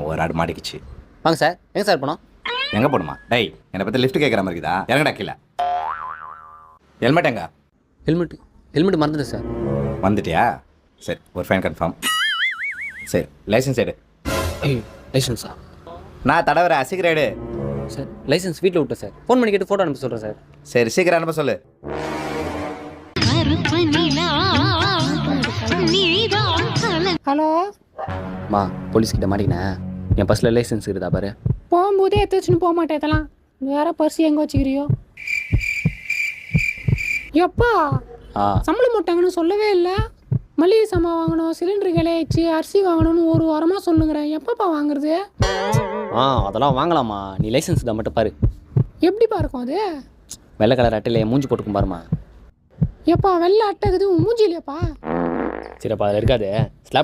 ஒரு ஆடு மாட்டிக்கிச்சு. வாங்க சார். எங்கே சார் போனோம்? எங்கே போகணுமா? டேய், என்னை பற்றி லிஃப்ட் கேட்குற மாதிரி இருக்குதா? இறங்கடா கீழே. ஹெல்மெட் எங்க? ஹெல்மெட் மறந்துட்டேன் சார். வந்துட்டியா? சரி, ஒரு ஃபைன் கன்ஃபார்ம். சரி, லைசன்ஸ் எடு. லைசன்ஸா? நான் தடவை சீக்கிரம் எடு. சார் லைசன்ஸ் வீட்டில் விட்டேன் சார். ஃபோன் பண்ணி கேட்டு ஃபோட்டோ அனுப்ப சொல்கிறேன் சார். சரி, சீக்கிரம் அனுப்ப சொல்லு. ஹலோ மா, போலீஸ்கிட்ட மாட்டிக்கினேன். என் பஸ்ஸில் லைசன்ஸ் இருக்குதா பாரு. போகும்போதே எடுத்து வச்சுன்னு போக மாட்டேன். இதெல்லாம் வேற பர்ஸ் எங்கே வச்சுக்கிறியோ? எப்பா சம்பளம் போட்டாங்கன்னு சொல்லவே இல்லை. மளிகை சாமான் வாங்கணும், சிலிண்டர் கிளையாச்சு, அரிசி வாங்கணும்னு ஒரு வாரமாக சொல்லுங்கிறேன். எப்பப்பா வாங்குறது? அதெல்லாம் வாங்கலாமா. நீ லைசன்ஸ் தான் மட்டும் பாரு. எப்படிப்பா இருக்கும் அது? வெள்ளை கலர் அட்டையில் மூஞ்சி போட்டுக்கும் பாருமா. எப்பா வெள்ளை அட்டை இருக்குது மூஞ்சி இல்லையாப்பா? சரிப்பா, அதில் இருக்காது. ஸ்லாப்